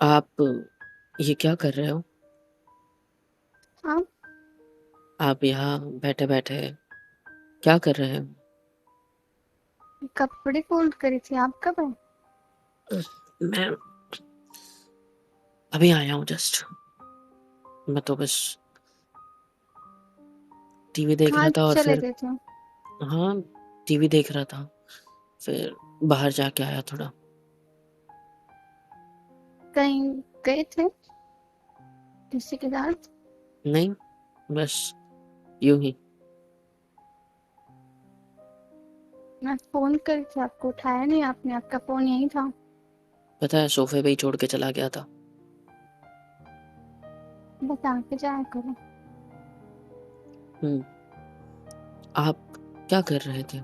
आप ये क्या कर रहे हो? हाँ, आप यहाँ बैठे-बैठे क्या कर रहे हो? कपड़े फोल्ड करी थी। आप कब आए? मैं अभी आया हूँ जस्ट। मैं तो बस टीवी देख कहाँ रहा था और चले फिर गए थे? हाँ, टीवी देख रहा था। फिर बाहर जाके आया थोड़ा। कहीं गए थे किसी के साथ? नहीं, बस यूँ ही। मैं फोन करी थी, आपको उठाया नहीं आपने। आपका फोन यहीं था। पता है सोफ़े पे ही छोड़ के चला गया था। बता के जाया करो। हुँ, आप क्या कर रहे थे?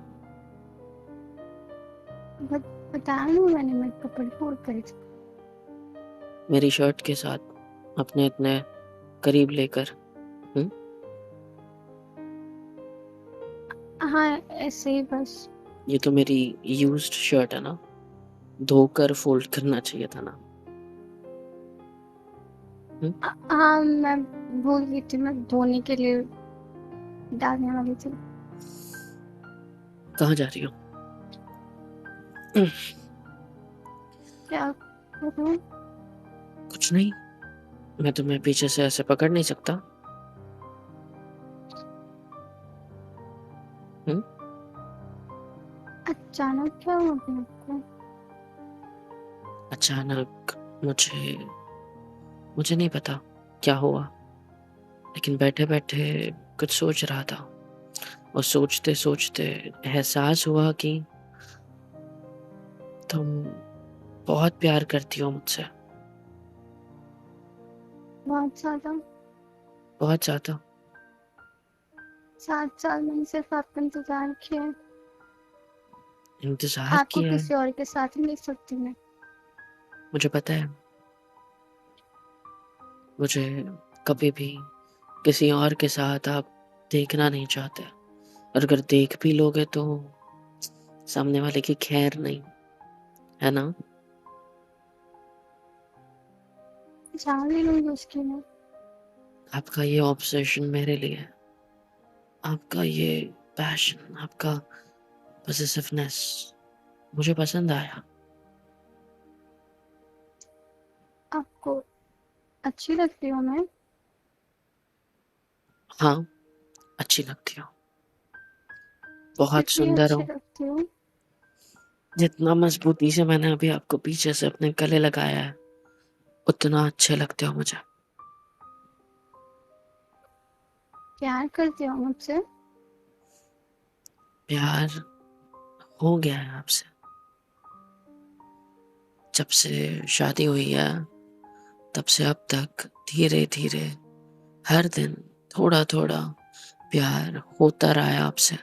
बट बताया नहीं मैंने, मैं कपड़े फोल्ड करी थी। मेरी शर्ट के साथ अपने इतने करीब लेकर। हुँ, हाँ, ऐसे ही बस। ये तो मेरी यूज्ड शर्ट है ना? धोकर फ़ोल्ड करना चाहिए था ना? हुँ, हाँ, मैं भूल गई थी, मैं धोने के लिए डालने वाली थी। कहाँ जा रही हो? उम, क्या करूँ? कुछ नहीं। मैं तुम्हें पीछे से ऐसे पकड़ नहीं सकता। हुँ? अचानक क्या हो गया आपको? अचानक मुझे मुझे नहीं पता क्या हुआ, लेकिन बैठे-बैठे कुछ सोच रहा था और सोचते-सोचते एहसास हुआ कि तुम बहुत प्यार करती हो मुझसे, बहुत ज्यादा। बहुत ज़्यादा। 7 साल मैंने सिर्फ आपका इंतजार किया है। इंतज़ार आपको किया है, किसी और के साथ नहीं देख सकती मैं। मुझे पता है। मुझे कभी भी किसी और के साथ आप देखना नहीं चाहते और अगर देख भी लोगे तो सामने वाले की खैर नहीं, है ना? जान ही लूंगी उसकी मैं। आपका ये ऑब्सेशन मेरे लिए है। आपका ये पैशन, आपका पॉसेसिवनेस मुझे पसंद आया। आपको अच्छी लगती हूँ मैं? हाँ, अच्छी लगती हो। बहुत कितनी सुंदर अच्छी हो। लगती हूँ? जितना मज़बूती से मैंने अभी आपको पीछे से अपने गले लगाया है, उतना अच्छे लगते हो मुझे। प्यार करती हो मुझसे? प्यार हो गया है आपसे। जब से शादी हुई है, तब से अब तक धीरे-धीरे हर दिन थोड़ा-थोड़ा प्यार होता रहा है आपसे।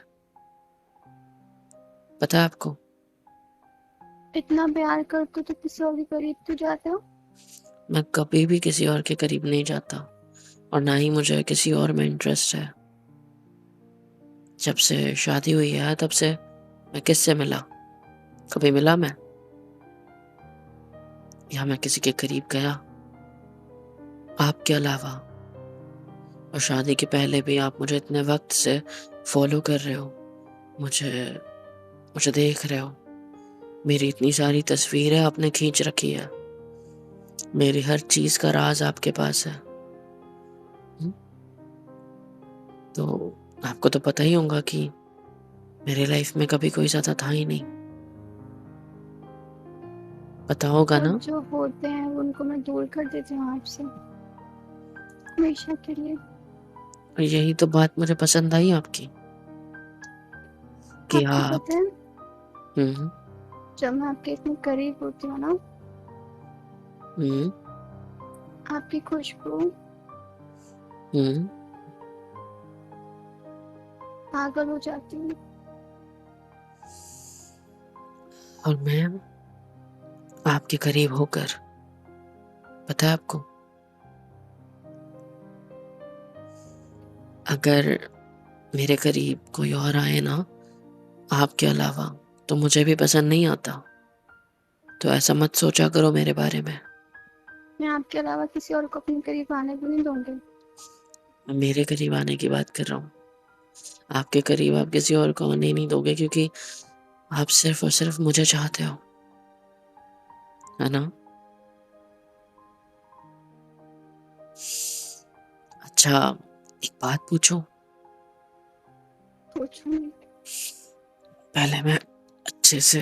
पता है आपको? इतना प्यार करते हो तो किसी और के करीब क्यों जाते हो? मैं कभी भी किसी और के करीब नहीं जाता और ना ही मुझे किसी और में इंटरेस्ट है। जब से शादी हुई है, तब से मैं किससे मिला? कभी मिला मैं? या मैं किसी के करीब गया? आपके अलावा। और शादी के पहले भी आप मुझे इतने वक़्त से फ़ॉलो कर रहे हो। मुझे मुझे देख रहे हो। मेरी इतनी सारी तस्वीरें आपने खींच रखी है। मेरी हर चीज़ का राज़ आपके पास है। हुँ? तो आपको तो पता ही होगा कि मेरी लाइफ़ में कभी कोई ज़्यादा था ही नहीं। पता होगा और ना? जो होते हैं उनको मैं दूर कर देती हूँ आपसे, हमेशा के लिए। और यही तो बात मुझे पसंद आई आपकी कि आपको आप पता है, हुँ, जब मैं आपके इतने करीब होती हूँ ना, हुँ, आपकी खुशबू हुँ। पागल हो जाती हूँ। और मैं आपके करीब होकर पता है आपको, अगर मेरे करीब कोई और आए ना आपके अलावा, तो मुझे भी पसंद नहीं आता। तो ऐसा मत सोचा करो मेरे बारे में। मैं आपके अलावा किसी और को अपने करीब आने भी नहीं दूंगी। मैं मेरे करीब आने की बात कर रहा हूँ। आपके करीब आप किसी और को आने ही नहीं दोगे, क्योंकि आप सिर्फ और सिर्फ मुझे चाहते हो, है ना? अच्छा, एक बात पूछूं? पूछूंगी। पहले मैं अच्छे से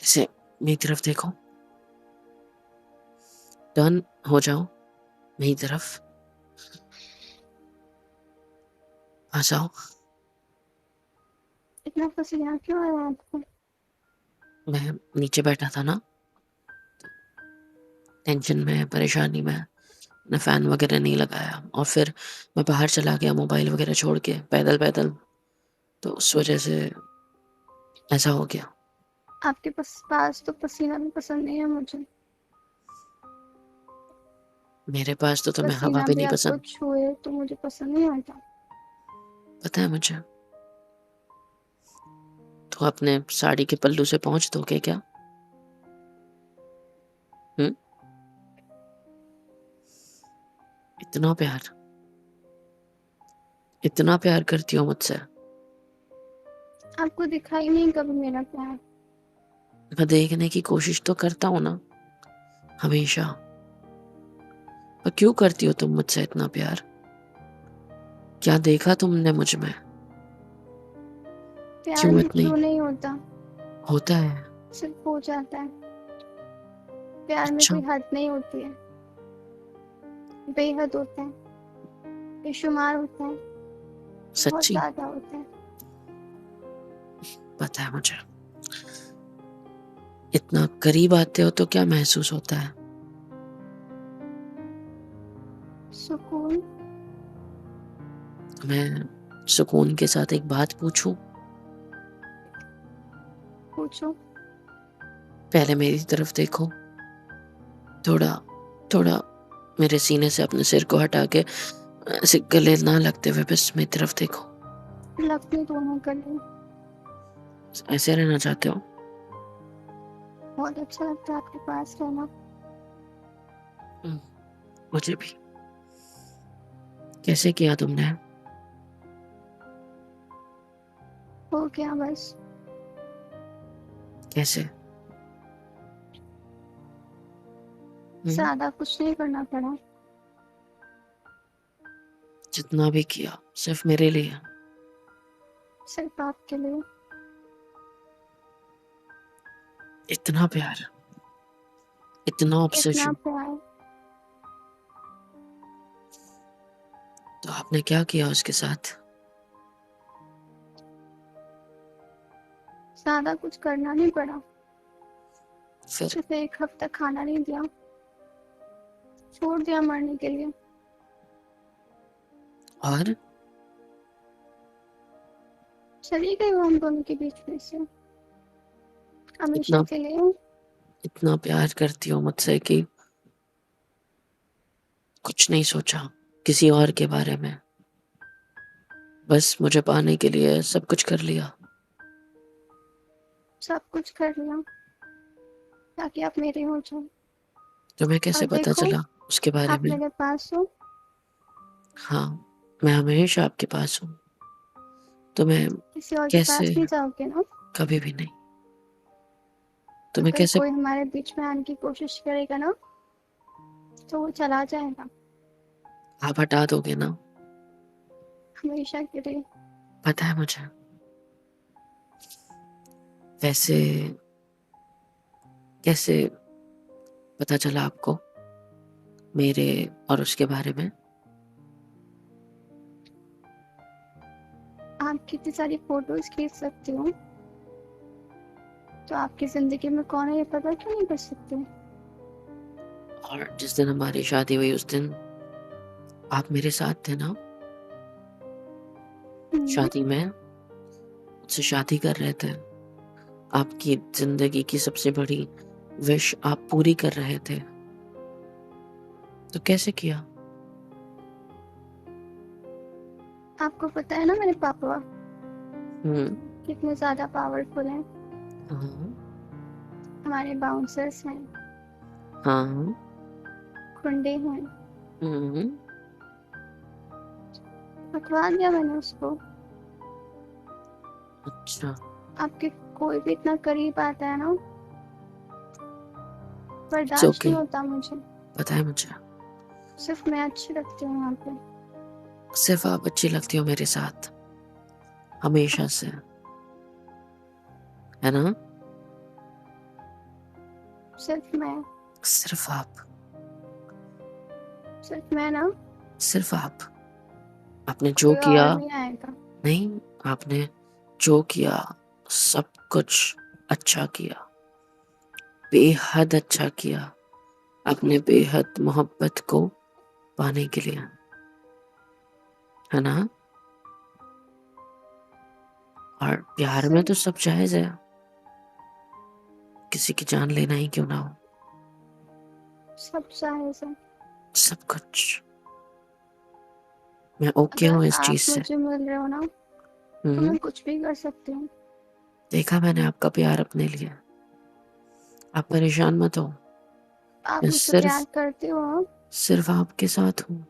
ऐसे मेरी तरफ देखो, टर्न हो जाओ मेरी तरफ, आ जाओ। इतना पसीना क्यों आ रहा है आपको? मैं नीचे बैठा था ना, टेंशन में, परेशानी में, ना फैन वगैरह नहीं लगाया, और फिर मैं बाहर चला गया मोबाइल वगैरह छोड़ के पैदल पैदल, तो उस वजह से ऐसा हो गया। आपके पास तो पसीना भी पसंद नहीं है मुझे। मेरे पास तो तुम्हें हवा पसीना भी भी नहीं आपको पसंद। छुए तो मुझे पसंद नहीं आता। पता है मुझे। तो अपने साड़ी के पल्लू से पहुंच दोगे क्या? हम्म? इतना प्यार, इतना प्यार करती हो मुझसे? आपको दिखाई नहीं कभी मेरा प्यार। मैं देखने की कोशिश तो करता हूँ ना, हमेशा। पर क्यों करती हो तुम मुझसे इतना प्यार? क्या देखा तुमने मुझ में? प्यार क्यों में इतनी? क्यों नहीं होता, होता है। सिर्फ हो जाता है। प्यार में अच्छा, कोई हद नहीं होती है, बेहद होता है, बेशुमार होता है, बहुत सच्ची? ज्यादा होता है। पता है मुझे। इतना करीब आते हो तो क्या महसूस होता है? सुकून। मैं सुकून के साथ एक बात पूछूं? पूछो। पहले मेरी तरफ देखो, थोड़ा थोड़ा मेरे सीने से अपने सिर को हटा के, ऐसे गले ना लगते हुए बस मेरी तरफ देखो। लगते दोनों गले। ऐसे रहना चाहते हो? बहुत अच्छा लगता है आपके पास रहना। हम्म, मुझे भी। कैसे किया तुमने? हो गया बस। कैसे? हम्म? ज्यादा कुछ नहीं करना पड़ा। जितना भी किया सिर्फ मेरे लिए? सिर्फ आपके लिए। इतना प्यार, इतना इतना ऑब्सेशन। प्यार। तो आपने क्या किया उसके साथ? ज्यादा कुछ करना नहीं पड़ा। फिर? सिर्फ एक हफ्ता खाना नहीं दिया, छोड़ दिया मरने के लिए। और? चली गई वो हम दोनों के बीच में से, हमेशा इतना के लिए। इतना प्यार करती हो मुझसे कि कुछ नहीं सोचा किसी और के बारे में, बस मुझे पाने के लिए सब कुछ कर लिया। सब कुछ कर लिया ताकि आप मेरे हो जाओ। तुम्हें और कैसे पता देखो, चला उसके बारे आप में? मेरे पास हो। हाँ, मैं हमेशा आपके पास हूँ। तुम्हें किसी और के कैसे? पास नहीं जाओगे ना? कभी भी नहीं। तुम्हें अगर कैसे? कोई हमारे बीच में आने की कोशिश करेगा ना, तो वो चला जाएगा, आप हटा दोगे ना? हमेशा के लिए। पता है मुझे। वैसे कैसे पता चला आपको मेरे और उसके बारे में? आप कितनी सारी फोटोज खींच सकते हो, तो आपकी जिंदगी में कौन है ये पता क्यों नहीं कर सकते? और जिस दिन हमारी शादी हुई उस दिन आप मेरे साथ थे ना, हम्म, शादी में मुझसे शादी कर रहे थे। आपकी जिंदगी की सबसे बड़ी विश आप पूरी कर रहे थे। तो कैसे किया? आपको पता है ना मेरे पापा हम्म। कितने ज्यादा पावरफुल हैं, हाँ। हमारे बाउंसर्स हैं। हाँ। खुंडी हैं। हम्म। हटवा दिया मैंने उसको। अच्छा। आपके कोई भी इतना करीब आता है ना, इट्स बर्दाश्त ओके। नहीं होता मुझे। पता है मुझे, सिर्फ मैं अच्छी लगती हूँ यहाँ पे। सिर्फ आप अच्छी लगती हो मेरे साथ, हमेशा से, है ना? सिर्फ मैं। सिर्फ आप। सिर्फ मैं ना। सिर्फ आप। आपने जो कोई किया, और नहीं आएगा। नहीं, आपने जो किया सब कुछ अच्छा किया, बेहद अच्छा किया। आपने बेहद मोहब्बत को पाने के लिए, है ना? और प्यार में तो सिर्फ सब जायज है, किसी की जान लेना ही क्यों ना हो, सब जायज है। सब कुछ। मैं ओके अगर हूँ इस चीज आप से। मुझे मिल रहे हो ना, तो हम्म। मैं कुछ भी कर सकती हूँ। देखा मैंने आपका प्यार अपने लिए, आप परेशान मत हो। आप मैं मुझसे सिर्फ प्यार करते हो हाँ? सिर्फ आपके साथ हूँ,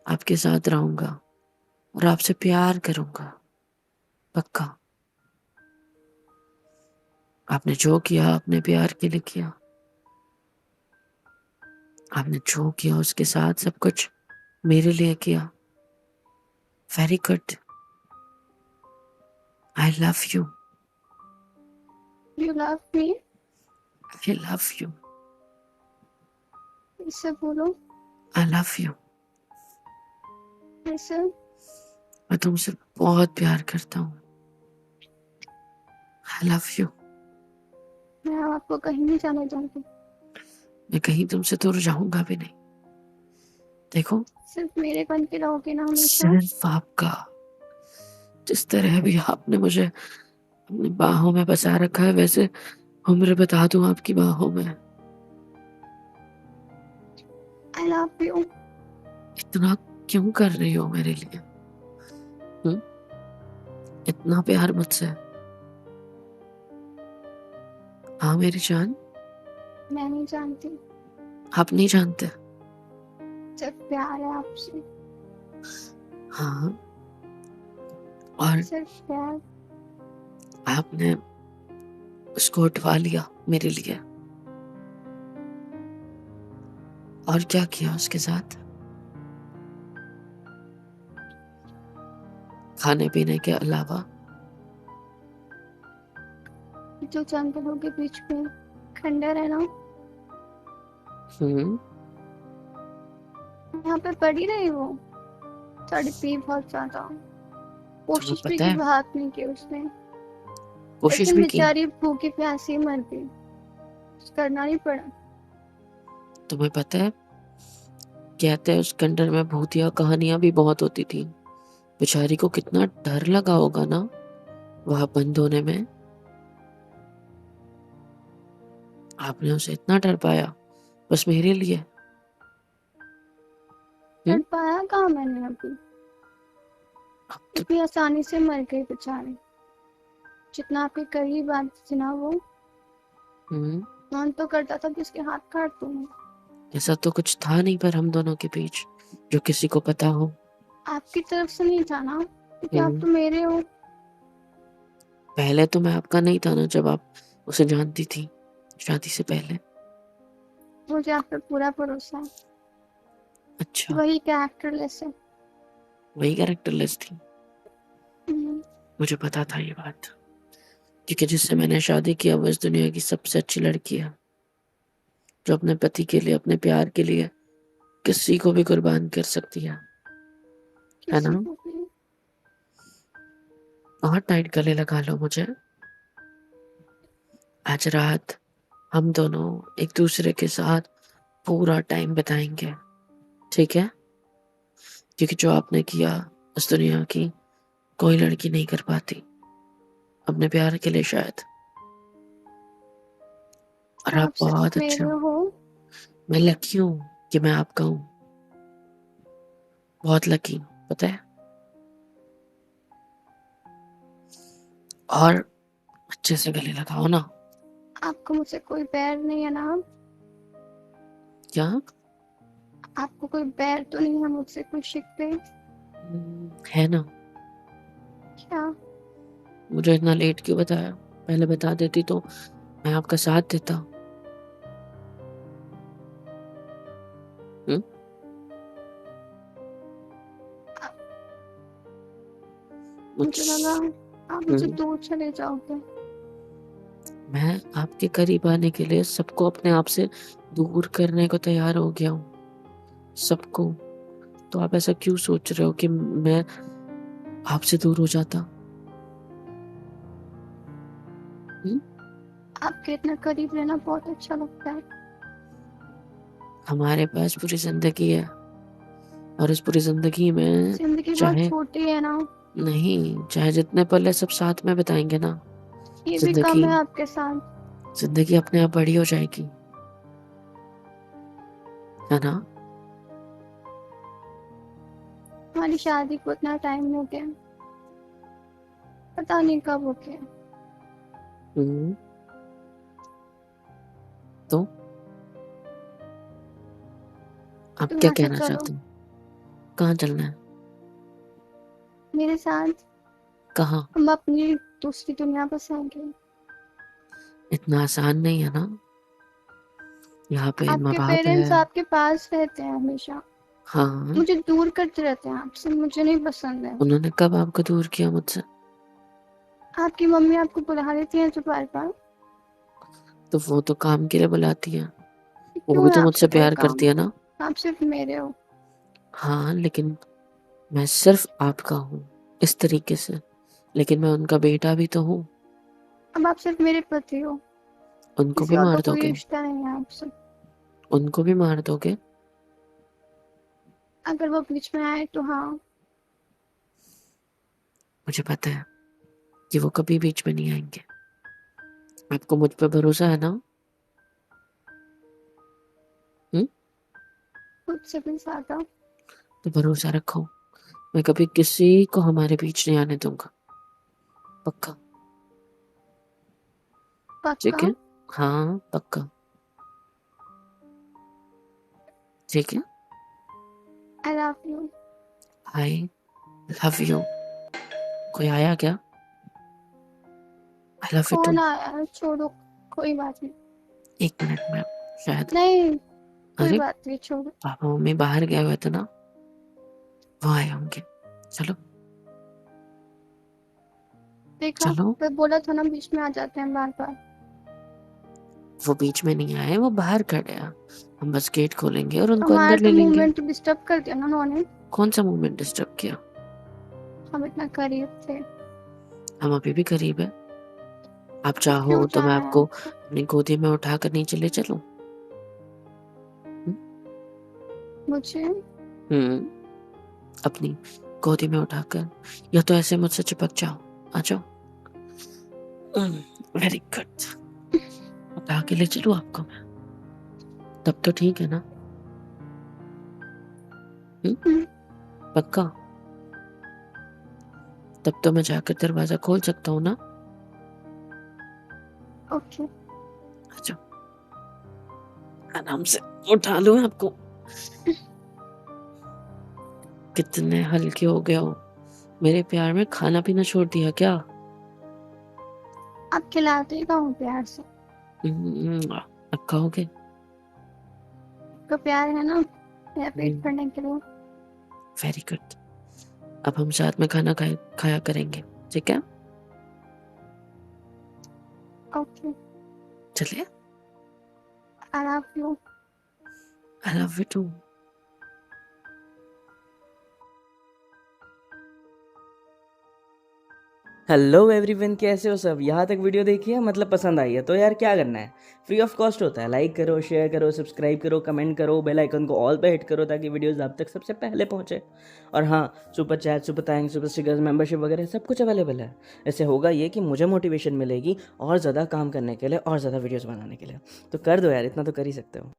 आपके साथ रहूंगा और आपसे प्यार करूंगा, पक्का। आपने जो किया अपने प्यार के लिए किया, आपने जो किया उसके साथ सब कुछ मेरे लिए किया। Very good. I love you. You love me. I love you. इससे बोलो। आई लव यू। ऐसे। मैं तुमसे बहुत प्यार करता हूँ। आई लव यू। मैं आपको कहीं नहीं जाने दूंगी। मैं कहीं तुमसे दूर जाऊंगा भी नहीं। देखो, सिर्फ मेरे बन के रहोगे ना हमेशा। सिर्फ आपका। जिस तरह भी आपने मुझे अपनी बाहों में बसा रखा है, वैसे उम्र बता दूं आपकी बाहों में। आई लव यू। इतना क्यों कर रही हो मेरे लिए? हम्म? इतना प्यार मुझसे? हाँ मेरी जान। मैं नहीं जानती। आप नहीं जानते? सिर्फ प्यार है आपसे। हाँ। और सिर्फ प्यार। आपने उसको उठवा लिया मेरे लिए, और क्या किया उसके साथ? खाने पीने के अलावा? जो जंगलों के बीच में खंडर है ना, हम्म। यहाँ पे पड़ी रही वो, तड़पी बहुत ज्यादा। तुम्हें कोशिश भी पता की, है, भाग नहीं की उसने। कोशिश लेकिन भी की? बेचारी भूखी प्यासी मर गई। कुछ करना नहीं पड़ा। तुम्हें पता है, कहते हैं उस खंडर में भूतिया कहानियां भी बहुत होती थी। बेचारी को कितना डर लगा होगा ना वहां बंद होने में। आपने उसे इतना डर पाया बस मेरे लिए। कर हम्म। पाया कहाँ मैंने अभी। अब तो इतनी आसानी से मर गई बेचारी। जितना आपके करीब आती थी ना वो, हम्म। मन तो करता था कि उसके हाथ काट दूं। ऐसा तो कुछ था नहीं पर हम दोनों के बीच, जो किसी को पता हो। आपकी तरफ से नहीं था ना, क्योंकि आप हम्म। तो मेरे हो। पहले तो मैं आपका नहीं था ना, जब आप उसे जानती थी, शादी से पहले। मुझे आप पे पूरा भरोसा है। अच्छा, वही कैरेक्टरलेस है। वही कैरेक्टरलेस थी? हम्म। मुझे पता था ये बात, क्योंकि जिससे मैंने शादी किया वो इस दुनिया की सबसे अच्छी लड़की है, जो अपने पति के लिए, अपने प्यार के लिए किसी को भी कुर्बान कर सकती है किसी ना? को भी। बहुत टाइट गले लगा लो मुझे। आज रात हम दोनों एक दूसरे के साथ पूरा टाइम बिताएंगे, ठीक है? क्योंकि जो आपने किया इस दुनिया की कोई लड़की नहीं कर पाती, अपने प्यार के लिए शायद। और आप आप बहुत सिर्फ अच्छे मेरे हो। हो। मैं लकी हूँ कि मैं आपका हूँ, बहुत लकी हूँ, पता है? और अच्छे से गले लगाओ ना। आपको मुझसे कोई बैर नहीं है ना। क्या? आपको कोई बैर तो नहीं है मुझसे, कोई शिक पे? है ना। क्या? मुझे इतना लेट क्यों बताया? पहले बता देती तो मैं आपका साथ देता। हम्म? मुझे लगा मुझ आप मुझे हम्म, दूर चले जाओगे। मैं आपके करीब आने के लिए सबको अपने आप से दूर करने को तैयार हो गया हूँ, सबको। तो आप ऐसा क्यों सोच रहे हो कि मैं आपसे दूर हो जाता? हम्म? आपके इतना करीब रहना बहुत अच्छा लगता है। हमारे पास पूरी जिंदगी है, और इस पूरी जिंदगी में जिंदगी बहुत चाहे छोटी है ना। नहीं, चाहे जितने पल है सब साथ में बिताएंगे ना। ये भी जिंदगी कम है आपके साथ। जिंदगी अपने आप बड़ी हो जाएगी, है ना। हमारी शादी को इतना टाइम हो गया, पता नहीं कब हो गया। हम्म। तो आप तुम क्या यहाँ से कहना चलो चाहते हो? कहाँ चलना है? मेरे साथ। कहाँ? हम अपनी दूसरी दुनिया बसाएंगे। इतना आसान नहीं है ना। यहाँ पे माँ आपके बाप है। पेरेंट्स आपके पास रहते हैं हमेशा, हाँ। मुझे दूर करते रहते हैं आपसे, मुझे नहीं पसंद है। उन्होंने कब आपको दूर किया मुझसे? आपकी मम्मी आपको बुला लेती है जो बार बार। तो वो तो काम के लिए बुलाती है। वो भी क्यों है तो आपसे मुझसे कोई प्यार काम? करती है ना। आप सिर्फ मेरे हो। हाँ, लेकिन मैं सिर्फ आपका हूँ, इस तरीके से। लेकिन मैं उनका बेटा भी तो हूँ। अब आप सिर्फ मेरे पति हो, उनको किसी भी और का मार कोई दोगे? रिश्ता नहीं है आपसे। उनको भी मार दोगे? अगर वो बीच में आए तो हाँ। मुझे पता है कि वो कभी बीच में नहीं आएंगे। आपको मुझ पर भरोसा है ना? हम्म? खुद से भी ज्यादा। तो भरोसा रखो, मैं कभी किसी को हमारे बीच नहीं आने दूंगा। पक्का? पक्का। ठीक है। हाँ, पक्का। ठीक है। I love you. I love you. कोई आया क्या? I love you too. कौन आया है? छोड़ो, कोई बात नहीं। 1 मिनट में शायद। नहीं, कोई अरे, बात नहीं, छोड़ो। पापा मम्मी बाहर गए हुए थे ना, वो आए होंगे। चलो। देखा, चलो। मैं बोला था ना बीच में आ जाते हैं बार बार। वो बीच में नहीं आए, वो बाहर खड़े हैं। हम बस गेट खोलेंगे और उनको हमारा अंदर तो ले लेंगे। मूवमेंट डिस्टर्ब कर दिया ना उन्होंने। कौन सा मूवमेंट डिस्टर्ब किया? हम इतना करीब थे। हम अभी भी करीब है। आप तो चाहो क्यों तो मैं जाना है आपको आपको? अपनी गोदी में उठाकर नीचे ले चलूं? हम्म? मुझे? अपनी गोदी में उठाकर, या तो ऐसे मुझसे चिपक जाओ। आ जाओ। Very good. उठा के ले चलूं आपको मैं? तब तो ठीक है ना। हम्म? हम्म, पक्का? तब तो मैं जाकर दरवाजा खोल सकता हूँ ना। ओके। आ जाओ, आराम से उठा लूं आपको। कितने हल्के हो गए हो। मेरे प्यार में खाना पीना छोड़ दिया क्या? आप खिलाते का हूँ प्यार से। अब खाओगे? आपका प्यार है ना मेरा पेट भरने के लिए। Very good. अब हम साथ में खाना खाया करेंगे, ठीक है? ओके। चलिए। I love you. I love you too. Hello everyone, कैसे हो सब? यहाँ तक वीडियो देखी है, मतलब पसंद आई है तो यार क्या करना है, फ्री ऑफ कॉस्ट होता है। लाइक करो, शेयर करो, सब्सक्राइब करो, कमेंट करो, बेल आइकन को ऑल पे हिट करो ताकि वीडियोस आप तक सबसे पहले पहुँचे। और हाँ, super chat, super thanks, super stickers, membership वगैरह सब कुछ अवेलेबल है। इससे होगा ये कि मुझे मोटिवेशन मिलेगी और ज़्यादा काम करने के लिए और ज़्यादा वीडियोज़ बनाने के लिए। तो कर दो यार, इतना तो कर ही सकते हो।